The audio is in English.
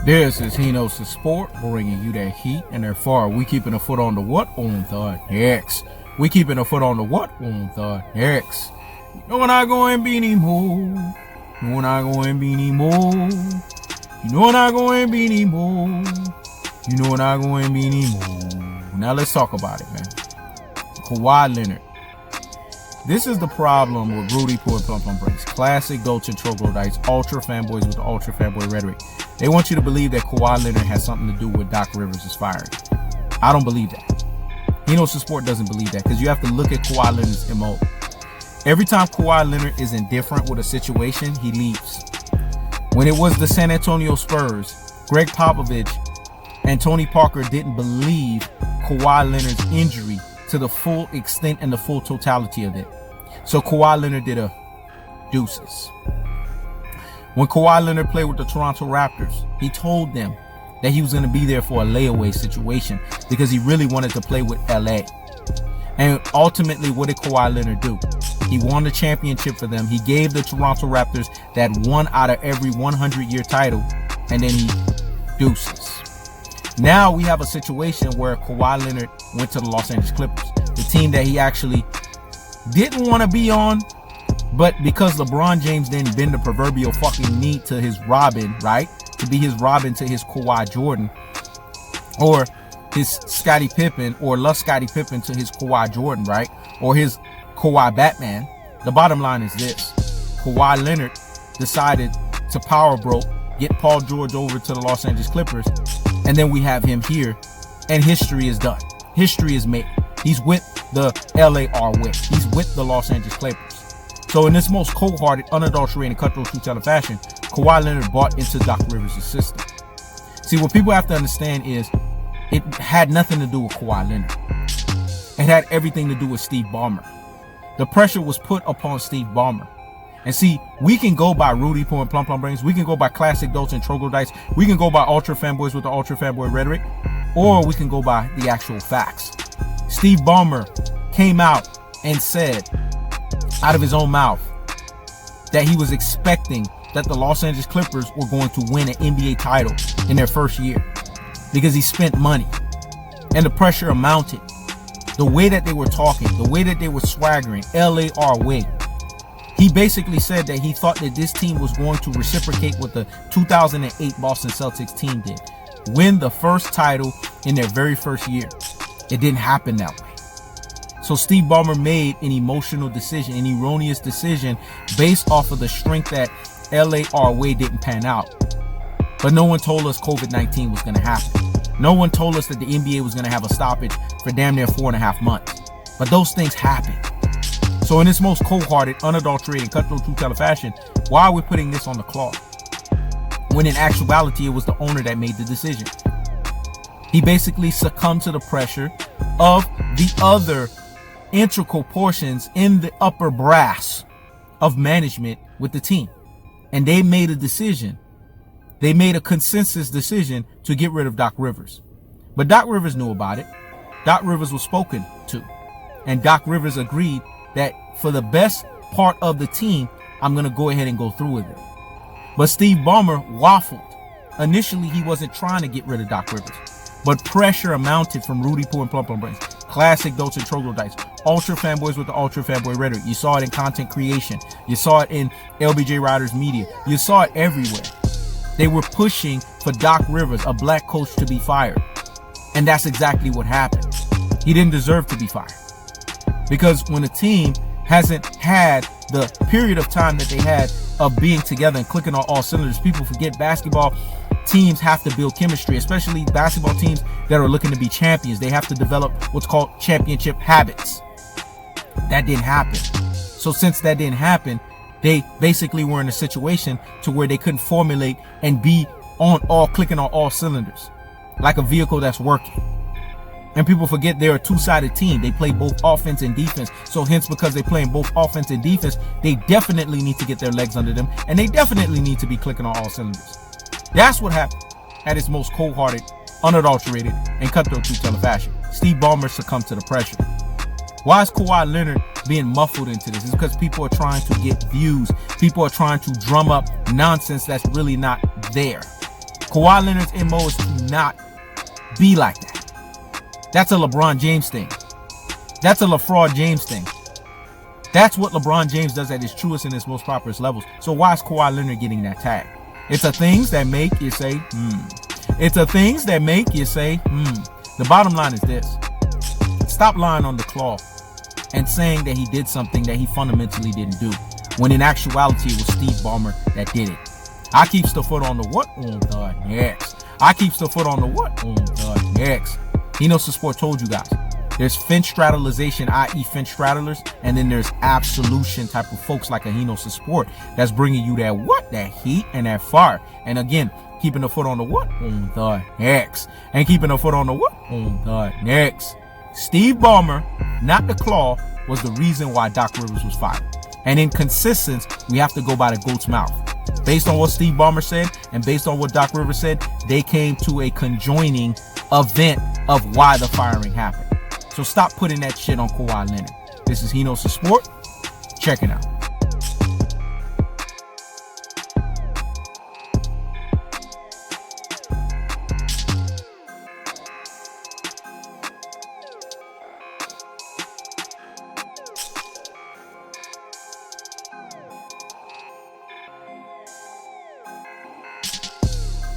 This is He Knows the Sport, bringing you that heat, and therefore we keeping a foot on the what on the X. We keeping a foot on the what on the X. You know we're not going to be anymore. You know we're not going to be anymore. You know we're not going to be anymore. You know we're not going to be anymore. Now let's talk about it, man. Kawhi Leonard. This is the problem with Rudy Poo and Plum Plum Breaks. Classic Dolce Troglodytes, ultra fanboys with the ultra fanboy rhetoric. They want you to believe that Kawhi Leonard has something to do with Doc Rivers' firing. I don't believe that. He Knows the Sport doesn't believe that, because you have to look at Kawhi Leonard's MO. Every time Kawhi Leonard is indifferent with a situation, he leaves. When it was the San Antonio Spurs, Greg Popovich and Tony Parker didn't believe Kawhi Leonard's injury to the full extent and the full totality of it. So Kawhi Leonard did a deuces. When Kawhi Leonard played with the Toronto Raptors, he told them that he was going to be there for a layaway situation because he really wanted to play with LA. And ultimately, what did Kawhi Leonard do? He won the championship for them. He gave the Toronto Raptors that one out of every 100-year title, and then he deuces. Now we have a situation where Kawhi Leonard went to the Los Angeles Clippers, the team that he actually didn't want to be on, but because LeBron James didn't bend the proverbial fucking knee to his Robin, right? To be his Robin to his Kawhi Jordan, or his Scottie Pippen, or Scottie Pippen to his Kawhi Jordan, right? Or his Kawhi Batman. The bottom line is this. Kawhi Leonard decided to power broke, get Paul George over to the Los Angeles Clippers, and then we have him here, and history is done. History is made. He's with the LAR way. He's with the Los Angeles Clippers. So in this most cold-hearted, unadulterated, cutthroat truth-teller fashion, Kawhi Leonard bought into Doc Rivers' system. See, what people have to understand is it had nothing to do with Kawhi Leonard. It had everything to do with Steve Ballmer. The pressure was put upon Steve Ballmer. And see, we can go by Rudy Poo and Plum Plum Brains. We can go by Classic Dolce and Troglodytes. We can go by Ultra Fanboys with the Ultra Fanboy rhetoric. Or we can go by the actual facts. Steve Ballmer came out and said, out of his own mouth, that he was expecting that the Los Angeles Clippers were going to win an NBA title in their first year because he spent money and the pressure mounted. The way that they were talking, the way that they were swaggering, LAR way. He basically said that he thought that this team was going to reciprocate what the 2008 Boston Celtics team did. Win the first title in their very first year. It didn't happen that way. So Steve Ballmer made an emotional decision, an erroneous decision based off of the strength that LAR way didn't pan out. But no one told us COVID-19 was going to happen. No one told us that the NBA was going to have a stoppage for damn near 4.5 months. But those things happened. So in this most cold-hearted, unadulterated, cutthroat truth-teller fashion, why are we putting this on the cloth? When in actuality, it was the owner that made the decision. He basically succumbed to the pressure of the other integral portions in the upper brass of management with the team. And they made a decision. They made a consensus decision to get rid of Doc Rivers. But Doc Rivers knew about it. Doc Rivers was spoken to. And Doc Rivers agreed that for the best part of the team, I'm going to go ahead and go through with it. But Steve Ballmer waffled. Initially, he wasn't trying to get rid of Doc Rivers. But pressure mounted from Rudy Poo and Plum Plum Brains. Classic Dolce Troglodytes. Ultra Fanboys with the Ultra Fanboy rhetoric. You saw it in content creation. You saw it in LBJ Riders Media. You saw it everywhere. They were pushing for Doc Rivers, a black coach, to be fired. And that's exactly what happened. He didn't deserve to be fired. Because when a team hasn't had the period of time that they had of being together and clicking on all cylinders, people forget basketball teams have to build chemistry, especially basketball teams that are looking to be champions. They have to develop what's called championship habits. That didn't happen. So since that didn't happen, they basically were in a situation to where they couldn't formulate and be clicking on all cylinders like a vehicle that's working. And people forget they're a two-sided team. They play both offense and defense. So hence, because they play in both offense and defense, they definitely need to get their legs under them. And they definitely need to be clicking on all cylinders. That's what happened at its most cold-hearted, unadulterated, and cutthroat truth-teller fashion. Steve Ballmer succumbed to the pressure. Why is Kawhi Leonard being muffled into this? It's because people are trying to get views. People are trying to drum up nonsense that's really not there. Kawhi Leonard's MO is to not be like that. That's a LeBron James thing. That's a LeFraud James thing. That's what LeBron James does at his truest and his most prosperous levels. So why is Kawhi Leonard getting that tag? It's the things that make you say, It's the things that make you say, The bottom line is this. Stop lying on the cloth and saying that he did something that he fundamentally didn't do, when in actuality it was Steve Ballmer that did it. I keeps the foot on the what on the next. I keeps the foot on the what on the next. He knows the sport told you guys. There's finch straddleization, i.e. finch straddlers, and then there's absolution type of folks like a Hino's Sport that's bringing you that what, that heat and that fire. And again, keeping the foot on the what on the next, and keeping the foot on the what on the next. Steve Ballmer, not the claw, was the reason why Doc Rivers was fired. And in consistency, we have to go by the goat's mouth. Based on what Steve Ballmer said and based on what Doc Rivers said, they came to a conjoining event of why the firing happened. So stop putting that shit on Kawhi Leonard. This is Hino's Sport. Check it out.